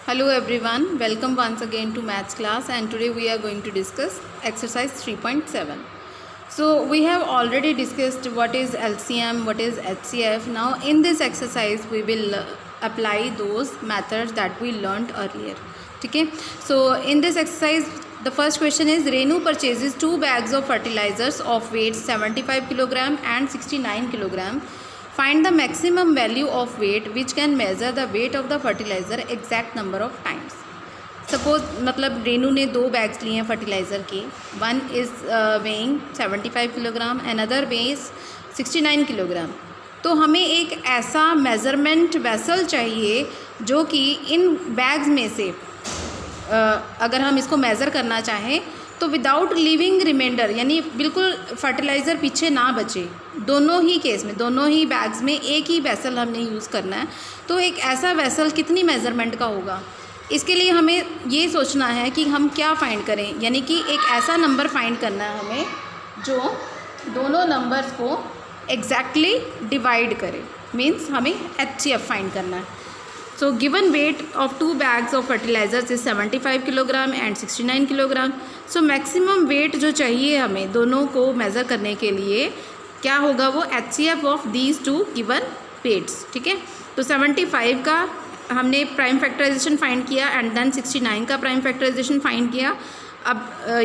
Hello everyone, welcome once again to maths class, and today we are going to discuss exercise 3.7. So we have already discussed what is LCM, what is HCF. Now in this exercise we will apply those methods that we learnt earlier. Okay, so in this exercise the first question is Renu purchases 2 bags of fertilizers of weight 75 kg and 69 kg. Find the maximum value of weight which can measure the weight of the fertilizer exact number of times. Suppose मतलब रेनू ने 2 bags लिए हैं fertiliser के. One is weighing 75 kilogram, another weighing 69 kilogram. तो हमें एक ऐसा measurement vessel चाहिए जो कि इन बैग्स में से अगर हम इसको मेज़र करना चाहें तो विदाउट लीविंग रिमाइंडर, यानी बिल्कुल फर्टिलाइज़र पीछे ना बचे. दोनों ही केस में, दोनों ही बैग्स में एक ही वेसल हमने यूज़ करना है. तो एक ऐसा वेसल कितनी मेज़रमेंट का होगा, इसके लिए हमें ये सोचना है कि हम क्या फाइंड करें. यानी कि एक ऐसा नंबर फाइंड करना है हमें जो दोनों नंबर्स को एग्जैक्टली डिवाइड करे. मीन्स हमें HCF फाइंड करना है. So given weight of 2 bags of fertilizers is 75 kilogram and 69 kilogram. So maximum weight जो चाहिए हमें दोनों को मेज़र करने के लिए क्या होगा, वो HCF of these 2 given weights. ठीक है, तो 75 का हमने प्राइम फैक्टराइजेशन फाइंड किया एंड देन 69 का प्राइम फैक्टराइजेशन फाइंड किया. अब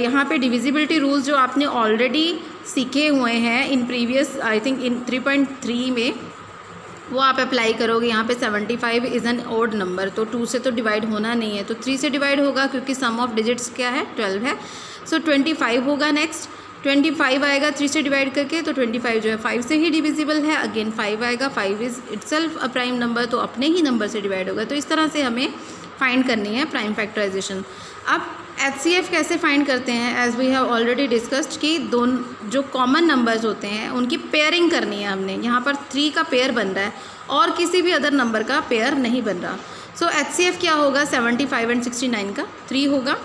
यहाँ पे डिविजिबिलिटी रूल्स जो आपने ऑलरेडी सीखे हुए हैं in previous I think in 3.3 में, वो आप अप्लाई करोगे. यहाँ पे 75 इज़ एन ओड नंबर, तो 2 से तो डिवाइड होना नहीं है, तो 3 से डिवाइड होगा क्योंकि सम ऑफ डिजिट्स क्या है 12 है. सो 25 होगा. नेक्स्ट 25 आएगा 3 से डिवाइड करके, तो 25 जो है 5 से ही डिविजिबल है. अगेन 5 आएगा, 5 is itself a prime number, तो अपने ही नंबर से डिवाइड होगा. तो इस तरह से हमें फाइंड करनी है प्राइम फैक्टराइजेशन. अब HCF कैसे फाइंड करते हैं, as we have already discussed कि दोनों जो कॉमन नंबर्स होते हैं उनकी पेयरिंग करनी है हमने. यहाँ पर 3 का पेयर बन रहा है और किसी भी अदर नंबर का पेयर नहीं बन रहा. सो HCF क्या होगा, 75 एंड 69 का 3 होगा.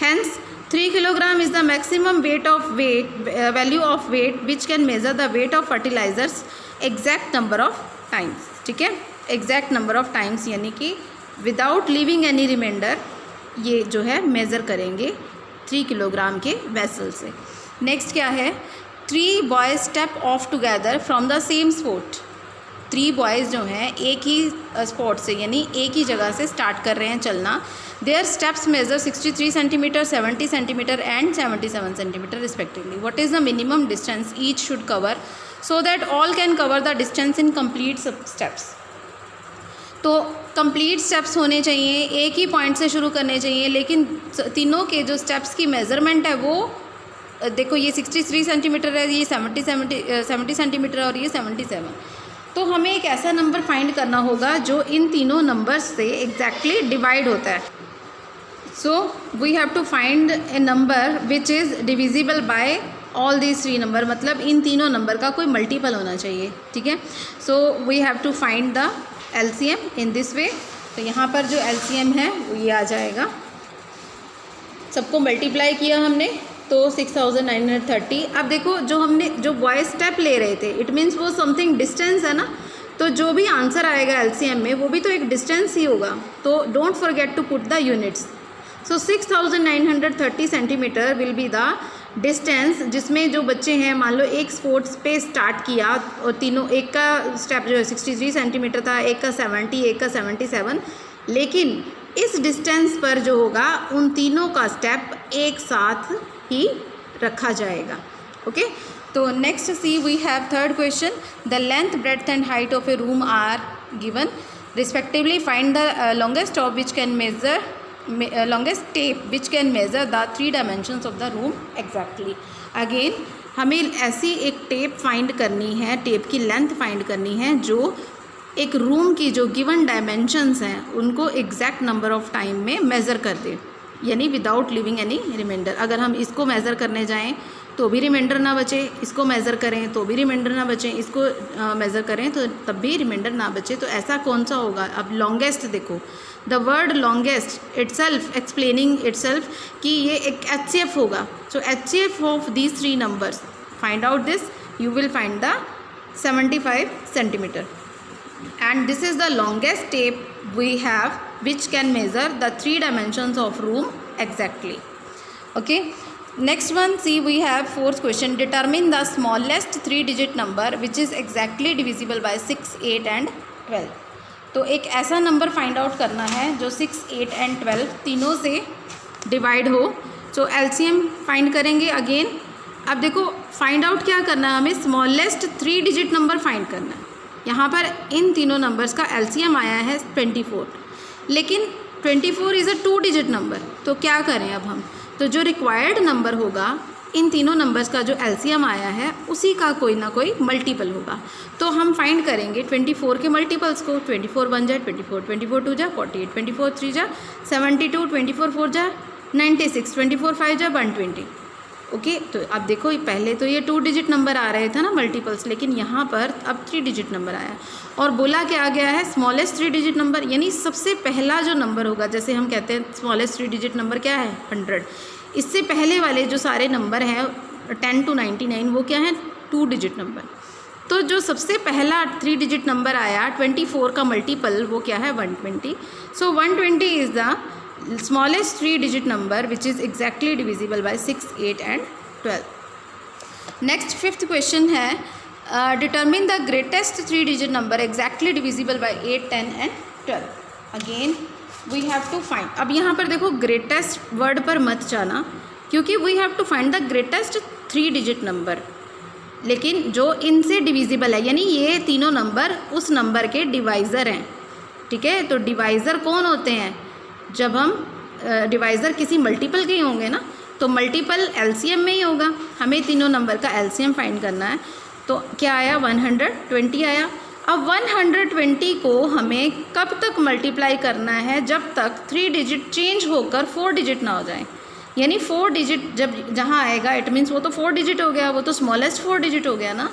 Hence 3 kilogram is the maximum weight of value of weight which can measure the weight of fertilizers exact number of times. ठीक है, एग्जैक्ट नंबर ऑफ टाइम्स यानी कि विदाउट लीविंग एनी रिमाइंडर ये जो है मेज़र करेंगे 3 किलोग्राम के vessel से. नेक्स्ट क्या है, 3 boys step of together from the same spot. 3 boys जो हैं एक ही स्पॉट से यानी एक ही जगह से स्टार्ट कर रहे हैं चलना. Their steps measure 63 centimetre, 70 centimetre and 77 centimetre respectively. What is the minimum distance each should cover so that all can cover the distance in complete steps. तो कंप्लीट स्टेप्स होने चाहिए, एक ही पॉइंट से शुरू करने चाहिए, लेकिन तीनों के जो स्टेप्स की मेज़रमेंट है वो देखो, ये 63 सेंटीमीटर है, ये 70 सेंटीमीटर और ये 77. तो हमें एक ऐसा नंबर फाइंड करना होगा जो इन तीनों नंबर्स से एग्जैक्टली डिवाइड होता है. So we have to find a number which is divisible by all these 3 number, मतलब इन तीनों नंबर का कोई मल्टीपल होना चाहिए. ठीक है, so we have to find the LCM in this way. तो यहाँ पर जो LCM है वो ये आ जाएगा. सबको मल्टीप्लाई किया हमने तो 6930. अब देखो जो हमने जो बॉय स्टेप ले रहे थे, इट मीन्स वो समथिंग डिस्टेंस है ना, तो जो भी आंसर आएगा LCM में वो भी तो एक डिस्टेंस ही होगा. तो don't forget to put the units. So 6930 centimetre will be the distance जिसमें जो बच्चे हैं, मान लो एक स्पोर्ट्स पे स्टार्ट किया और तीनों, एक का स्टेप जो है 63 सेंटीमीटर था, एक का 70, एक का 77, लेकिन इस डिस्टेंस पर जो होगा उन तीनों का स्टेप एक साथ ही रखा जाएगा. ओके, तो next see we have third question. The length, breadth and height of a room are given respectively. Find the longest of which can measure longest tape which can measure the 3 dimensions of the room exactly. Again हमें ऐसी एक tape find करनी है, tape की length find करनी है जो एक रूम की जो गिवन डायमेंशंस हैं उनको एग्जैक्ट नंबर ऑफ टाइम में मेज़र कर दे, यानी विदाउट लिविंग एनी रिमाइंडर. अगर हम इसको मेज़र करने जाएं तो भी रिमाइंडर ना बचे, इसको मेज़र करें तो भी रिमाइंडर ना बचे, इसको मेज़र करें तो तब भी रिमाइंडर ना बचे. तो ऐसा कौन सा होगा. अब लॉन्गेस्ट देखो, the word longest itself explaining itself कि ये एक HCF होगा. So HCF of these 3 numbers, find out this, you will find the 75 centimetre and this is the longest tape we have which can measure the 3 dimensions of room exactly. Okay, next one, see we have fourth question. Determine the smallest 3-digit number which is exactly divisible by 6, 8 and 12. तो एक ऐसा number find out करना है जो 6, 8 and 12 तीनों से divide हो. तो एलसीएम फाइंड करेंगे अगेन. अब देखो फाइंड आउट क्या करना है, हमें स्मॉलेस्ट 3 डिजिट नंबर फाइंड करना है. यहाँ पर इन तीनों नंबर्स का एलसीएम आया है 24, लेकिन 24 इज़ अ 2 डिजिट नंबर. तो क्या करें अब हम, तो जो रिक्वायर्ड नंबर होगा इन तीनों नंबर्स का जो एलसीएम आया है उसी का कोई ना कोई मल्टीपल होगा. तो हम फाइंड करेंगे 24 के मल्टीपल्स को. 24 1 जा 24, 24 2 जा 48, 24 3 जा 72, 24 4 जा 96, 24 5 जा 120. ओके, तो अब देखो पहले तो ये 2 डिजिट नंबर आ रहे थे ना मल्टीपल्स, लेकिन यहाँ पर अब 3 डिजिट नंबर आया और बोला क्या आ गया है स्मॉलेस्ट 3 डिजिट नंबर, यानी सबसे पहला जो नंबर होगा, जैसे हम कहते हैं स्मॉलेस्ट 3 डिजिट नंबर क्या है 100. इससे पहले वाले जो सारे नंबर हैं 10 to 99 वो क्या है 2 डिजिट नंबर. तो जो सबसे पहला 3 डिजिट नंबर आया 24 का मल्टीपल वो क्या है 120. सो 120 is the smallest 3 digit number which is exactly divisible by 6, 8 and 12. Next fifth question है determine the greatest 3 digit number exactly divisible by 8, 10 and 12. Again we have to find. अब यहाँ पर देखो greatest word पर मत जाना क्योंकि we have to find the greatest 3 digit number, लेकिन जो इनसे डिविजिबल है यानी ये तीनों नंबर उस नंबर के डिवाइज़र हैं. ठीक है, तो डिवाइज़र कौन होते हैं, जब हम डिवाइज़र किसी मल्टीपल के ही होंगे ना, तो मल्टीपल एलसीएम में ही होगा. हमें तीनों नंबर का एलसीएम फाइंड करना है. तो क्या आया 120 आया. अब 120 को हमें कब तक मल्टीप्लाई करना है, जब तक 3 डिजिट चेंज होकर 4 डिजिट ना हो जाए. यानी 4 डिजिट जब जहाँ आएगा इट मीन्स वो तो 4 डिजिट हो गया, वो तो स्मॉलेस्ट 4 डिजिट हो गया ना.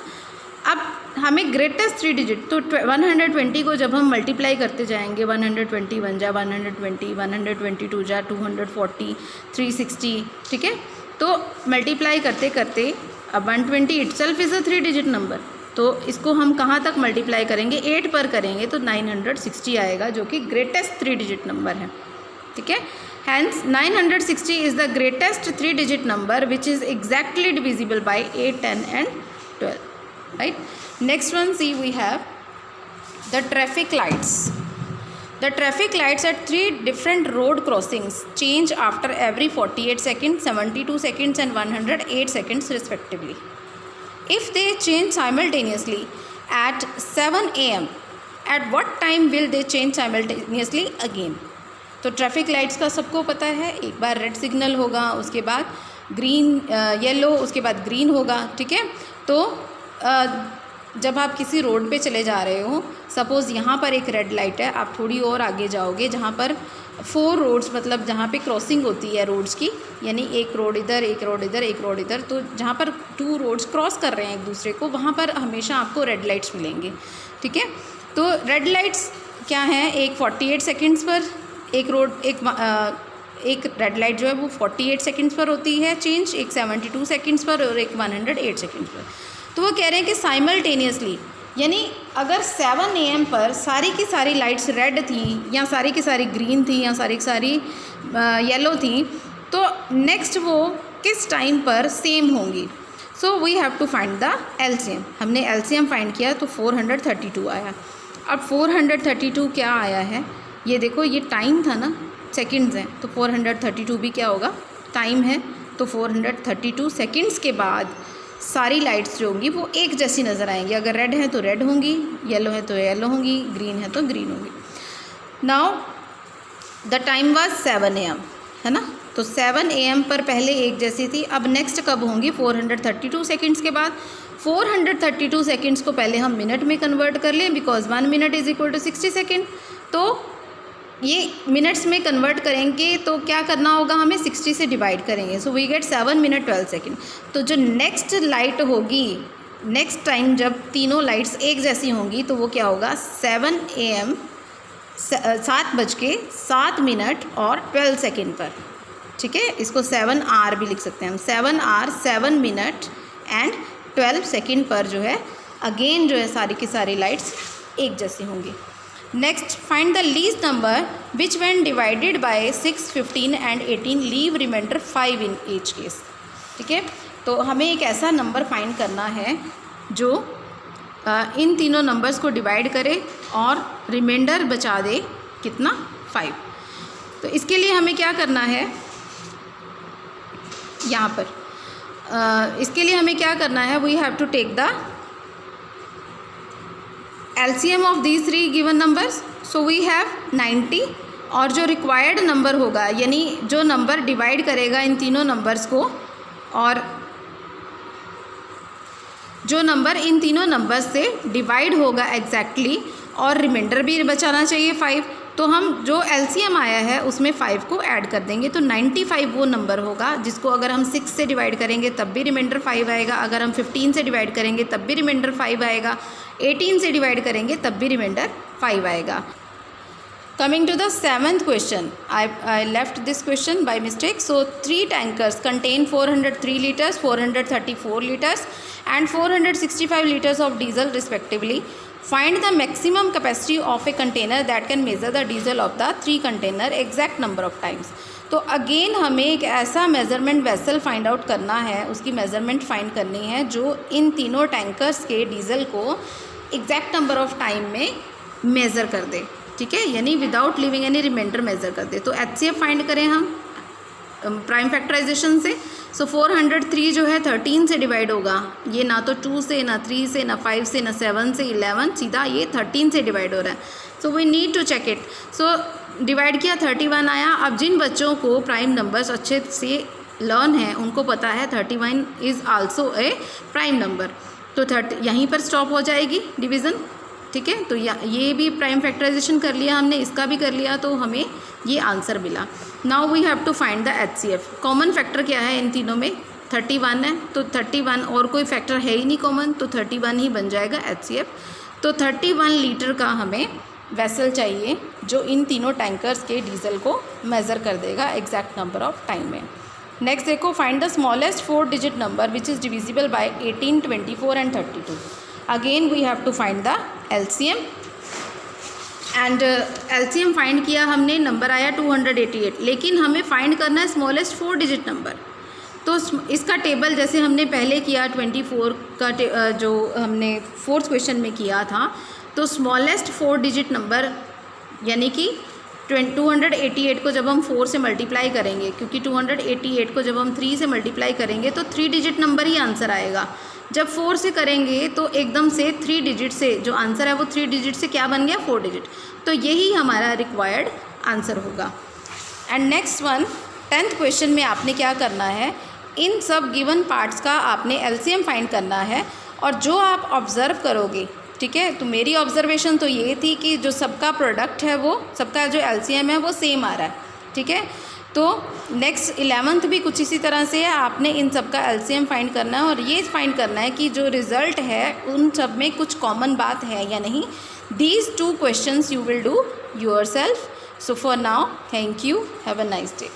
अब हमें ग्रेटेस्ट 3 डिजिट, तो 120 को जब हम मल्टीप्लाई करते जाएंगे 121 जा 120, 122 जा 240, 360. ठीक है, तो मल्टीप्लाई करते करते अब 120 itself is a 3 digit number. तो इसको हम कहाँ तक मल्टीप्लाई करेंगे 8 पर करेंगे तो 960 आएगा जो कि ग्रेटेस्ट 3 डिजिट नंबर है. ठीक है, hence 960 is the greatest 3 digit number which is exactly divisible by 8, 10 and 12. Right, next one, see we have the traffic lights. The traffic lights at 3 different road crossings change after every 48 seconds, 72 seconds and 108 seconds respectively. If they change simultaneously at 7 AM, at what time will they change simultaneously again? तो traffic lights का सबको पता है, एक बार red signal होगा, उसके बाद green yellow, उसके बाद ग्रीन होगा. ठीक है, तो जब आप किसी रोड पे चले जा रहे हो, सपोज़ यहाँ पर एक रेड लाइट है, आप थोड़ी और आगे जाओगे जहाँ पर 4 रोड्स मतलब जहाँ पे क्रॉसिंग होती है रोड्स की, यानी एक रोड इधर, एक रोड इधर, एक रोड इधर, तो जहाँ पर 2 रोड्स क्रॉस कर रहे हैं एक दूसरे को, वहाँ पर हमेशा आपको रेड लाइट्स मिलेंगे. ठीक है, तो रेड लाइट्स क्या हैं, एक 48 सेकेंड्स पर एक रोड, एक रेड लाइट जो है वो 48 सेकेंड्स पर होती है चेंज, एक 72 सेकेंड्स पर और एक 108 सेकेंड्स पर. तो वो कह रहे हैं कि साइमल्टेनियसली, यानी अगर 7 AM पर सारी की सारी लाइट्स रेड थी या सारी की सारी ग्रीन थी या सारी की सारी येलो थी, तो नेक्स्ट वो किस टाइम पर सेम होंगी. So we have to find the LCM. हमने एलसीएम फाइंड किया तो 432 आया. अब 432 क्या आया है, ये देखो ये टाइम था ना, सेकंड्स हैं, तो 432 भी क्या होगा टाइम है. तो 432 सेकंड्स के बाद सारी लाइट्स जो होंगी वो एक जैसी नज़र आएंगी. अगर रेड है तो रेड होंगी, येलो है तो येलो होंगी, ग्रीन है तो ग्रीन होंगी. Now the time was 7 AM, है ना, तो 7 AM पर पहले एक जैसी थी. अब नेक्स्ट कब होंगी 432 सेकेंड्स के बाद. 432 सेकेंड्स को पहले हम मिनट में कन्वर्ट कर लें, because 1 minute is equal to 60 second. तो ये मिनट्स में कन्वर्ट करेंगे तो क्या करना होगा, हमें 60 से डिवाइड करेंगे. So we get 7 minute 12 second. तो जो नेक्स्ट लाइट होगी, नेक्स्ट टाइम जब तीनों लाइट्स एक जैसी होंगी तो वो क्या होगा 7 AM 7:07 और 12 सेकेंड पर. ठीक है, इसको 7 hour भी लिख सकते हैं हम. 7 hour 7 minute एंड 12 सेकेंड पर जो है अगेन जो है सारी की सारी लाइट्स एक जैसी होंगी. Next find the least number which when divided by 6, 15 and 18 leave remainder 5 in each case. ठीक है, तो हमें एक ऐसा नंबर फाइंड करना है जो इन तीनों नंबर्स को डिवाइड करे और रिमाइंडर बचा दे कितना, 5। तो इसके लिए हमें क्या करना है, यहाँ पर इसके लिए हमें क्या करना है, we have to take the LCM of these 3 given numbers. So we have 90 और जो रिक्वायर्ड नंबर होगा यानी जो नंबर डिवाइड करेगा इन तीनों नंबर्स को और जो नंबर इन तीनों नंबर्स से डिवाइड होगा एग्जैक्टली और रिमाइंडर भी बचाना चाहिए 5, तो हम जो LCM आया है उसमें 5 को ऐड कर देंगे। तो 95 वो नंबर होगा जिसको अगर हम 6 से डिवाइड करेंगे तब भी रिमाइंडर 5 आएगा, अगर हम 15 से डिवाइड करेंगे तब भी रिमाइंडर 5 आएगा, 18 से डिवाइड करेंगे तब भी रिमाइंडर 5 आएगा। Coming to the 7th question, I left this question by mistake. So 3 tankers contain 403 liters, 434 liters and 465 liters of diesel respectively. Find the maximum capacity of a container that can measure the diesel of the 3 container exact number of times. तो again हमें एक ऐसा measurement vessel find out करना है, उसकी measurement find करनी है जो इन तीनों टैंकर्स के डीजल को एग्जैक्ट नंबर ऑफ टाइम में मेज़र कर दे। ठीक है, यानी without living any reminder measure कर दे। तो HCF फाइंड करें हम प्राइम फैक्टराइजेशन से। सो 403 जो है 13 से डिवाइड होगा, ये ना तो 2 से, ना 3 से, ना 5 से, ना 7 से, 11, सीधा ये 13 से डिवाइड हो रहा है। So we need to check it. So divide किया 31 आया। अब जिन बच्चों को प्राइम नंबर्स अच्छे से लर्न है उनको पता है 31 is also a prime number, तो 30 यहीं पर स्टॉप हो जाएगी डिवीज़न। ठीक है, तो ये भी प्राइम फैक्टराइजेशन कर लिया हमने, इसका भी कर लिया, तो हमें ये आंसर मिला। Now we have to find the HCF। Common factor क्या है इन तीनों में, 31 है, तो 31 और कोई फैक्टर है ही नहीं कॉमन, तो 31 ही बन जाएगा HCF। तो 31 लीटर का हमें वेसल चाहिए जो इन तीनों टैंकर्स के डीजल को मेज़र कर देगा एग्जैक्ट नंबर ऑफ टाइम में। नेक्स्ट देखो, find the smallest 4 digit number which is divisible by 18, 24 and 32। Again we have to find the LCM and LCM find किया हमने, नंबर आया 288, लेकिन हमें फाइंड करना है स्मॉलेस्ट 4 डिजिट नंबर। तो इसका टेबल जैसे हमने पहले किया 24 का जो हमने 4th क्वेश्चन में किया था, तो स्मॉलेस्ट 4 डिजिट नंबर यानी कि 288 को जब हम 4 से मल्टीप्लाई करेंगे, क्योंकि 288 को जब हम 3 से मल्टीप्लाई करेंगे तो 3 डिजिट नंबर ही आंसर आएगा। जब 4 से करेंगे तो एकदम से 3 डिजिट से जो आंसर है वो 3 डिजिट से क्या बन गया, 4 डिजिट। तो यही हमारा रिक्वायर्ड आंसर होगा। And next one 10th question में आपने क्या करना है, इन सब गिवन पार्ट्स का आपने LCM फाइंड करना है और जो आप ऑब्ज़र्व करोगे। ठीक है, तो मेरी ऑब्जर्वेशन तो ये थी कि जो सबका प्रोडक्ट है वो सबका जो LCM है वो सेम आ रहा है। ठीक है, तो नेक्स्ट 11th भी कुछ इसी तरह से है, आपने इन सब का LCM फाइंड करना है और ये फाइंड करना है कि जो रिज़ल्ट है उन सब में कुछ कॉमन बात है या नहीं। These 2 questions you will do yourself. So for now, thank you, have a nice day.